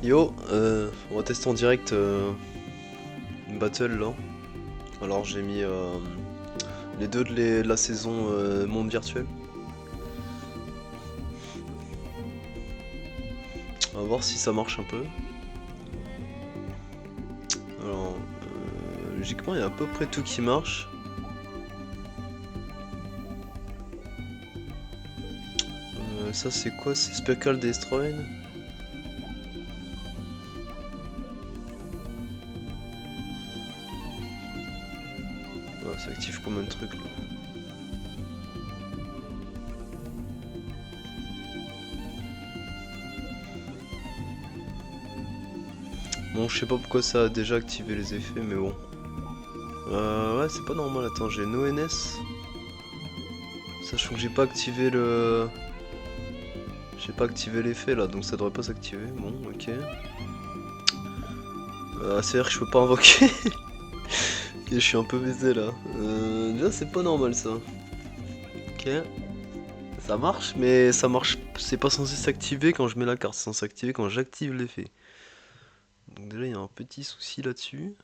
Yo, on va tester en direct une battle là. Alors j'ai mis les deux de la saison monde virtuel. On va voir si ça marche un peu. Alors, logiquement il y a à peu près tout qui marche. Ça c'est quoi? C'est Speckle Destroyed? Ouais, ça active combien de trucs là? Bon, je sais pas pourquoi ça a déjà activé les effets, mais bon. Ouais, c'est pas normal. Attends, j'ai no NS. Sachant que j'ai pas activé le. J'ai pas activé l'effet là, donc ça devrait pas s'activer. Bon, ok. C'est-à-dire que je peux pas invoquer. Ok, je suis un peu baisé là. Déjà, c'est pas normal ça. Ok. Ça marche, mais ça marche. C'est pas censé s'activer quand je mets la carte, c'est censé s'activer quand j'active l'effet. Donc, déjà, il y a un petit souci là-dessus.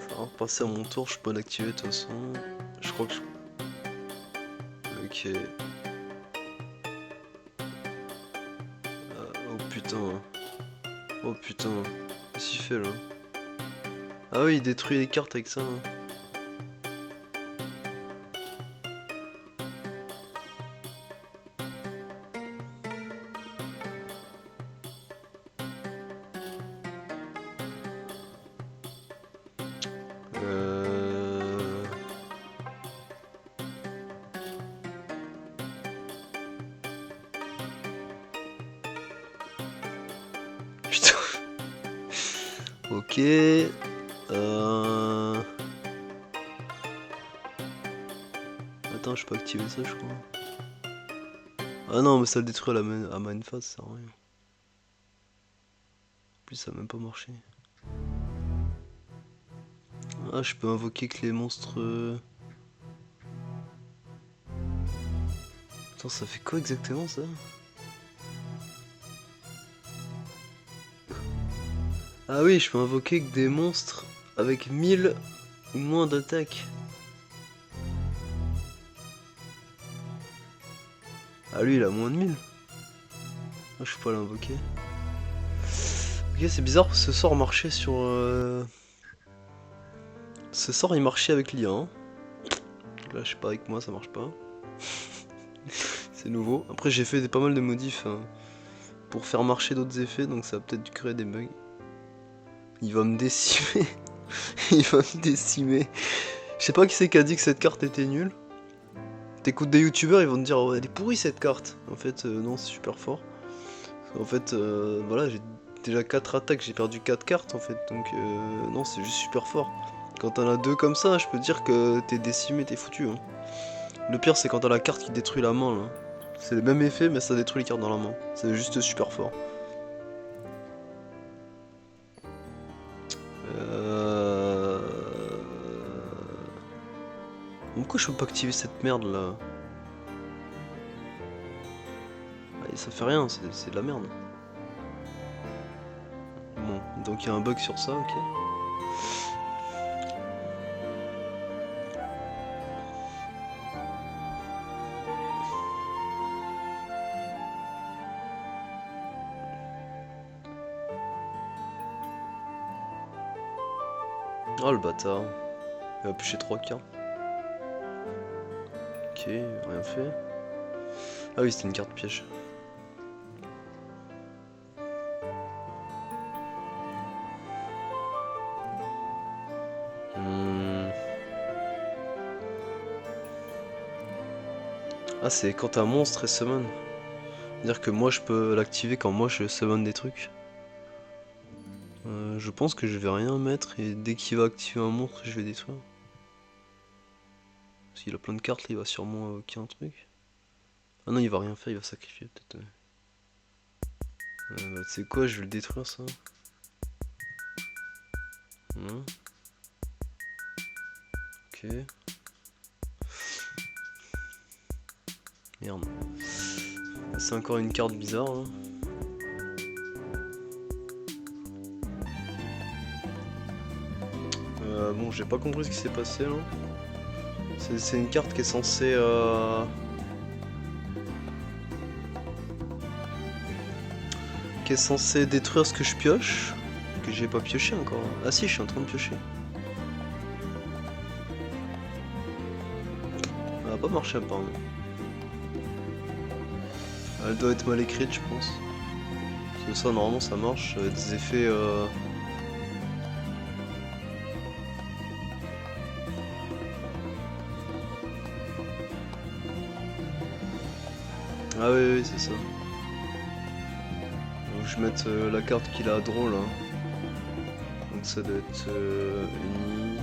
Ça va repasser à mon tour, je peux pas l'activer de toute façon. Je crois que je. Ok. Oh putain. Oh putain. Qu'est-ce qu'il fait là? Ah oui, il détruit les cartes avec ça, hein. Euh... Putain. Ok. Attends, je peux activer ça, je crois. Ah non, mais ça le détruit à main phase, ça sert à rien. En plus, ça a même pas marché. Ah, je peux invoquer que les monstres. Attends, ça fait quoi exactement ça? Ah oui, je peux invoquer que des monstres avec 1000 ou moins d'attaque. Ah lui, il a moins de 1000. Ah, je peux pas l'invoquer. Ok, c'est bizarre, parce que ce sort marchait sur. Ce sort il marchait avec l'IA, hein. Là, je sais pas, avec moi ça marche pas. C'est nouveau. Après, j'ai fait pas mal de modifs hein, pour faire marcher d'autres effets, donc ça va peut-être créer des bugs. Il va me décimer. Il va me décimer. Je sais pas qui c'est qui a dit que cette carte était nulle. T'écoutes des youtubeurs, ils vont te dire oh, elle est pourrie cette carte. En fait, non, c'est super fort. En fait, voilà, j'ai déjà 4 attaques, j'ai perdu 4 cartes en fait, donc non, c'est juste super fort. Quand t'en as deux comme ça, je peux te dire que t'es décimé, t'es foutu, hein. Le pire, c'est quand t'as la carte qui détruit la main là. C'est le même effet, mais ça détruit les cartes dans la main. C'est juste super fort. Euh... Pourquoi je peux pas activer cette merde là? Ah, ça fait rien, c'est de la merde. Bon, donc il y a un bug sur ça, ok. Oh le bâtard. Il a pêché 3 cartes. Ok, rien fait. Ah oui, c'était une carte piège. Hmm. Ah, c'est quand un monstre est summon. C'est-à-dire que moi je peux l'activer quand moi je summon des trucs. Je pense que je vais rien mettre et dès qu'il va activer un monstre, je vais détruire. S'il a plein de cartes, là, il va sûrement invoquer un truc. Ah non, il va rien faire, il va sacrifier peut-être. Bah, tu sais quoi, je vais le détruire ça. Hein. Ok. Merde. C'est encore une carte bizarre. Hein. Bon, j'ai pas compris ce qui s'est passé là. C'est une carte qui est censée... qui est censée détruire ce que je pioche. Que j'ai pas pioché encore. Ah si, je suis en train de piocher. Elle va pas marcher apparemment. Elle doit être mal écrite, je pense. Parce que ça, normalement, ça marche. Des effets... Ah oui, oui, c'est ça. Donc, je vais mettre la carte qu'il a à draw là. Donc ça doit être uni.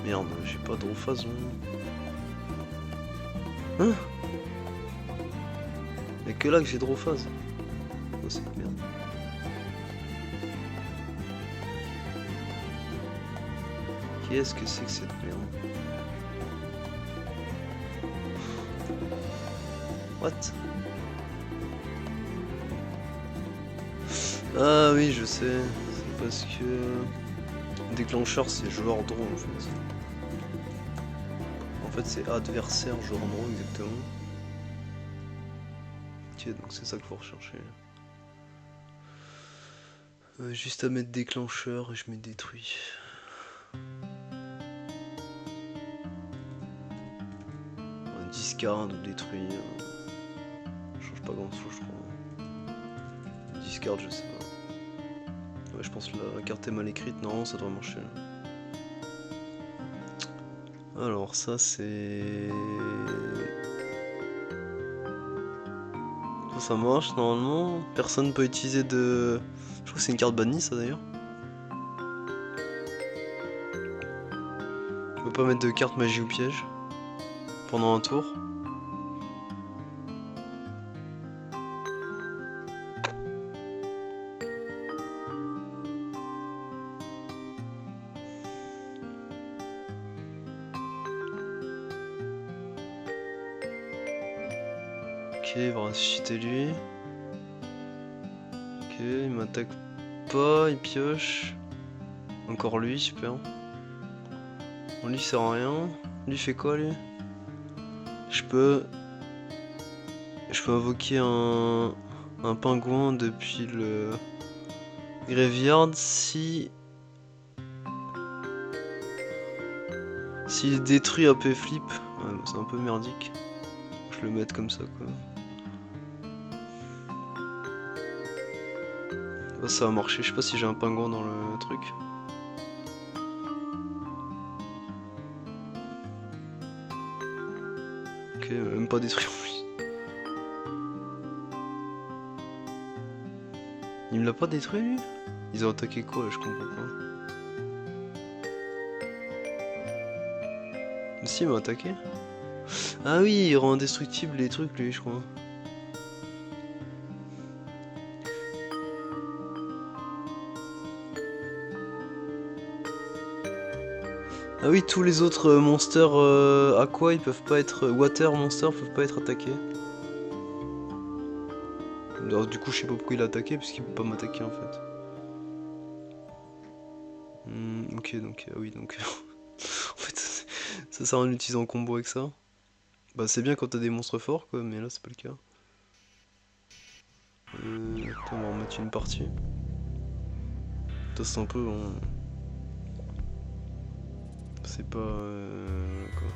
Merde, j'ai pas draw phase. Hein? Y'a que là que j'ai draw phase. Oh, cette merde. Qu'est-ce que c'est que cette merde? What? Ah oui, je sais. C'est parce que... Déclencheur, c'est joueur draw en fait. En fait, c'est adversaire joueur draw exactement. Ok, donc c'est ça qu'il faut rechercher. Juste à mettre déclencheur et je mets détruit. Discard ou détruit. Change pas grand chose, je crois. Discard, je sais pas. Ouais, je pense que la carte est mal écrite. Non, ça doit marcher. Alors, ça c'est. Ça marche normalement. Personne peut utiliser de. Je crois que c'est une carte bannie, ça d'ailleurs. On peut pas mettre de carte magie ou piège pendant un tour. Ok, il va ressusciter lui. Ok, il m'attaque pas, il pioche. Encore lui, super. Bon, lui sert à rien. Lui fait quoi lui? Je peux invoquer un pingouin depuis le graveyard si s'il détruit AP flip. Ouais, c'est un peu merdique. Je le mette comme ça quoi. Oh, ça va marcher, je sais pas si j'ai un pingouin dans le truc. Ok, même pas détruit en plus. Il me l'a pas détruit lui? Ils ont attaqué quoi là, je comprends pas. Mais si, il m'a attaqué. Ah oui, il rend indestructible les trucs lui, je crois. Ah oui, tous les autres monsters aqua, ils peuvent pas être... water monsters peuvent pas être attaqués. Alors, du coup, je sais pas pourquoi il a attaqué, parce qu'il peut pas m'attaquer en fait. Ok, donc... oui, donc... en fait, ça sert à rien d'utiliser en combo avec ça. Bah c'est bien quand t'as des monstres forts, quoi, mais là c'est pas le cas. Attends, on va en mettre une partie. C'est un peu... C'est pas... quoi.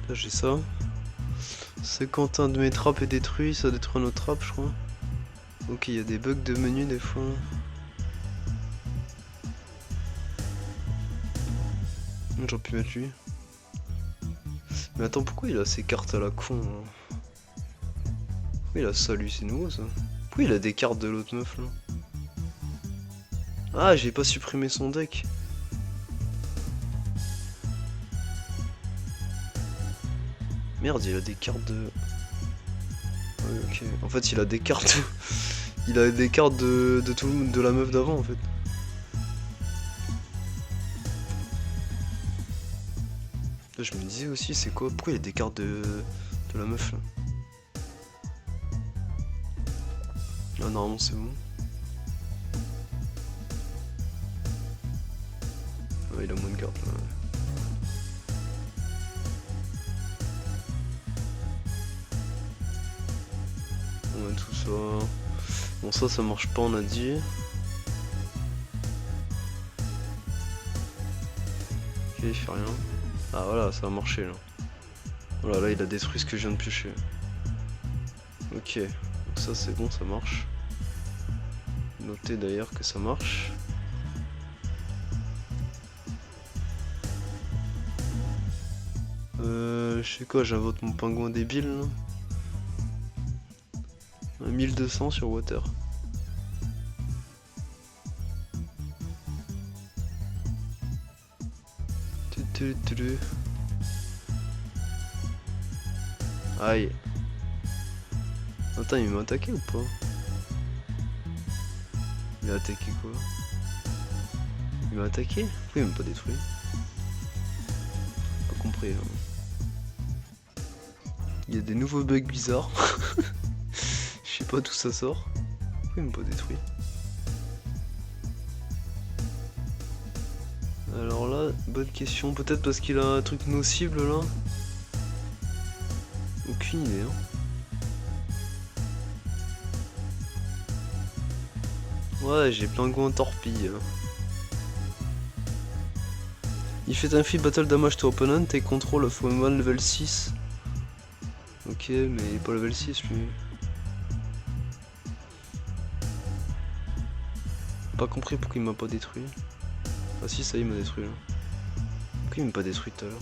Là j'ai ça. C'est quand un de mes trappes est détruit, ça détruit notre trappe, je crois. Ok, il y a des bugs de menu des fois. J'aurais pu mettre lui. Mais attends, pourquoi il a ces cartes à la con hein? Pourquoi il a ça lui, c'est nouveau ça? Pourquoi il a des cartes de l'autre meuf là? Ah, j'ai pas supprimé son deck. Merde, il a des cartes de... Ouais, ok. En fait, il a des cartes... il a des cartes de tout de la meuf d'avant, en fait. Là, je me disais aussi, c'est quoi? Pourquoi il a des cartes de la meuf, là? Ah, normalement, c'est bon. Ouais, il a moins de cartes, là. Ouais, tout ça... Bon, ça marche pas, on a dit. Ok, il fait rien. Ah, voilà, ça a marché, là. Voilà, là, il a détruit ce que je viens de piocher. Ok, donc ça, c'est bon, ça marche. Notez d'ailleurs que ça marche. Je sais quoi, j'invoque mon pingouin débile là. 1200 sur water. Aïe. Attends, il m'a attaqué ou pas? Il a attaqué quoi? Il m'a attaqué? Pourquoi il m'a pas détruit? Pas compris là. Il y a des nouveaux bugs bizarres. Je sais pas d'où ça sort. Pourquoi il m'a pas détruit? Alors là, bonne question. Peut-être parce qu'il a un truc nocible là? Aucune idée hein. Ouais, j'ai pingouin torpille. Il fait un free battle damage to opponent et control of one level 6. Ok, mais il est pas level 6 lui. Pas compris pourquoi il m'a pas détruit. Ah si, ça y est, il m'a détruit là. Pourquoi il m'a pas détruit tout à l'heure?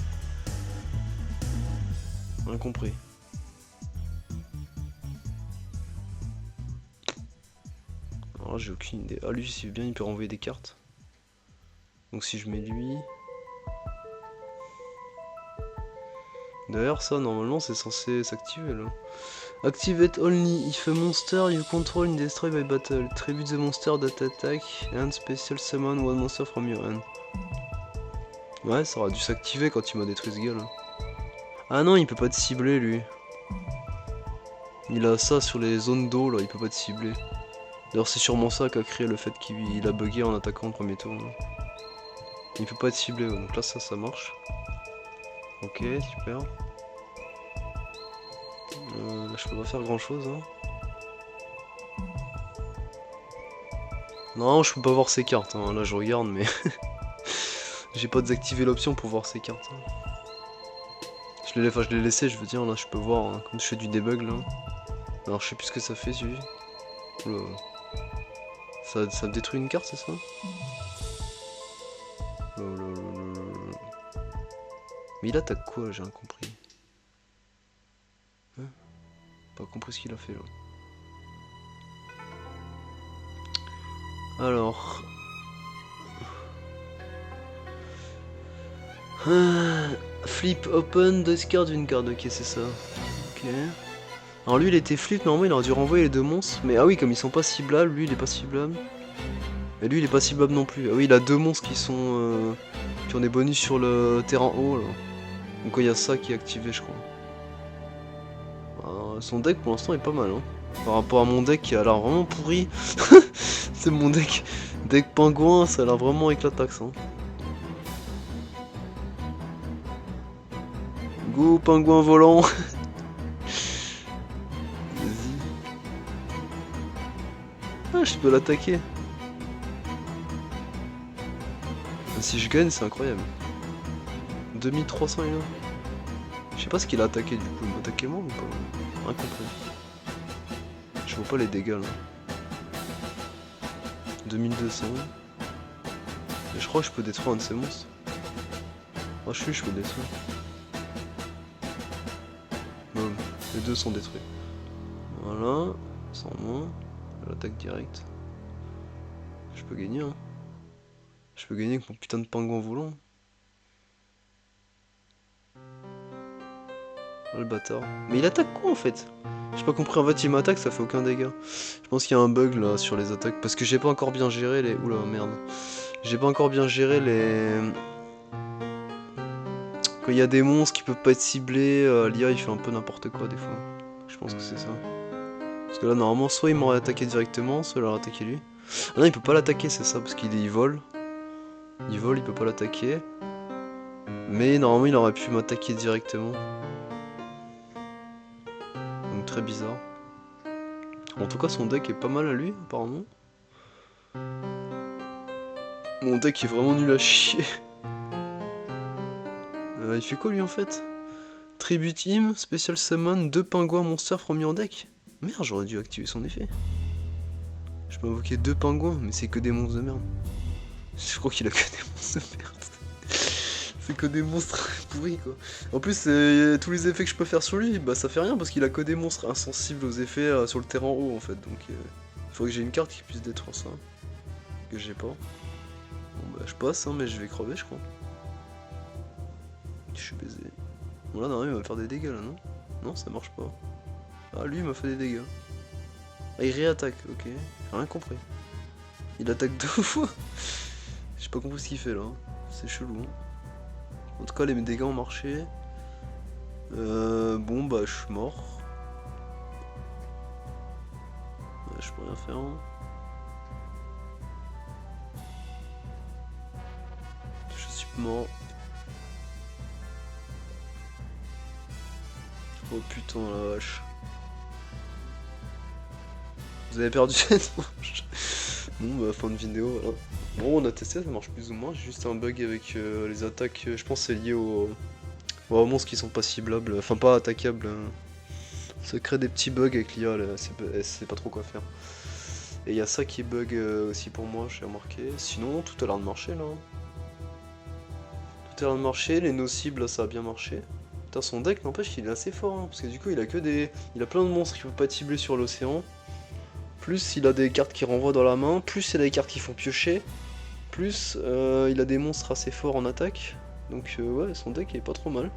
Incompris. Alors là, j'ai aucune idée. Ah lui, si bien, il peut renvoyer des cartes. Donc si je mets lui... D'ailleurs, ça, normalement, c'est censé s'activer là. Activate only if a monster you control in destroy by battle. Tribute the monster that attack and special summon one monster from your hand. Ouais, ça aurait dû s'activer quand il m'a détruit ce gars là. Ah non, il peut pas te cibler lui. Il a ça sur les zones d'eau là, il peut pas te cibler. D'ailleurs, c'est sûrement ça qui a créé le fait qu'il a bugué en attaquant le premier tour. Là. Il peut pas être ciblé, ouais. Donc là, ça marche. Ok, super. Je peux pas faire grand chose. Hein. Non, je peux pas voir ses cartes. Hein. Là, je regarde, mais j'ai pas désactivé l'option pour voir ses cartes. Hein. Je l'ai laissé, je veux dire. Là, je peux voir hein, comme je fais du debug là. Alors, je sais plus ce que ça fait, celui. Oula. Ça détruit une carte, c'est ça? Mais il attaque quoi? J'ai rien compris. Hein? Pas compris ce qu'il a fait là. Alors. Flip open, discard une carte, ok c'est ça. Ok. Alors lui il était flip, normalement il aurait dû renvoyer les deux monstres. Mais ah oui, comme ils sont pas ciblables, lui il est pas ciblable. Et lui il est pas ciblable non plus. Ah oui, il a deux monstres qui sont qui ont des bonus sur le terrain haut là. Donc il y a ça qui est activé je crois. Alors, son deck pour l'instant est pas mal hein. Par rapport à mon deck qui a l'air vraiment pourri. C'est mon deck. Deck pingouin, ça a l'air vraiment éclataxe hein. Go pingouin volant. Vas-y. Ah je peux l'attaquer. Si je gagne c'est incroyable. 2300 il a. Je sais pas ce qu'il a attaqué du coup. Il m'a attaqué moi ou pas? Incompris. Je vois pas les dégâts là. 2200. Mais je crois que je peux détruire un de ces monstres. Ah je peux détruire. Boum. Les deux sont détruits. Voilà. Sans moins. L'attaque directe. Je peux gagner, hein. Je peux gagner avec mon putain de pingouin volant. Oh, le bâtard. Mais il attaque quoi en fait? J'ai pas compris, en fait il m'attaque, ça fait aucun dégât. Je pense qu'il y a un bug là sur les attaques, parce que j'ai pas encore bien géré les... Oula merde. J'ai pas encore bien géré les... Quand il y a des monstres qui peuvent pas être ciblés, l'IA il fait un peu n'importe quoi des fois. Je pense que c'est ça. Parce que là normalement soit il m'aurait attaqué directement, soit il aurait attaqué lui. Ah non, il peut pas l'attaquer, c'est ça, parce qu'il vole. Il vole, il peut pas l'attaquer. Mais normalement il aurait pu m'attaquer directement. Donc très bizarre. En tout cas son deck est pas mal à lui apparemment. Mon deck est vraiment nul à chier. Il fait quoi lui en fait? Tribute him, Special Summon, 2 pingouins monsters from your deck. Merde, j'aurais dû activer son effet. Je peux invoquer 2 pingouins, mais c'est que des monstres de merde. Je crois qu'il a que des monstres de merde. C'est que des monstres pourris quoi. En plus, tous les effets que je peux faire sur lui, bah ça fait rien parce qu'il a que des monstres insensibles aux effets sur le terrain haut en fait. Donc il faut que j'ai une carte qui puisse détruire ça. Que j'ai pas. Bon bah je passe hein, mais je vais crever je crois. Je suis baisé. Bon là normalement il va me faire des dégâts là non? Non ça marche pas. Ah lui il m'a fait des dégâts. Ah il réattaque, ok. J'ai rien compris. Il attaque 2 fois. J'ai pas compris ce qu'il fait là. C'est chelou. Hein. En tout cas les dégâts ont marché. Bon bah je suis mort. Je peux rien faire. Hein. Je suis mort. Oh putain la vache. Vous avez perdu cette manche. Bon bah fin de vidéo voilà. Bon on a testé, ça marche plus ou moins, j'ai juste un bug avec les attaques, je pense que c'est lié aux monstres qui sont pas ciblables, enfin pas attaquables. Ça crée des petits bugs avec l'IA, elle sait pas trop quoi faire. Et il y a ça qui bug aussi pour moi, j'ai remarqué. Sinon tout a l'air de marcher là. Tout a l'air de marcher, les no-cibles ça a bien marché. Putain son deck n'empêche qu'il est assez fort, hein, parce que du coup il a que des... Il a plein de monstres qui peuvent pas être ciblés sur l'océan. Plus il a des cartes qui renvoient dans la main, plus il a des cartes qui font piocher. Plus il a des monstres assez forts en attaque. Donc ouais son deck est pas trop mal.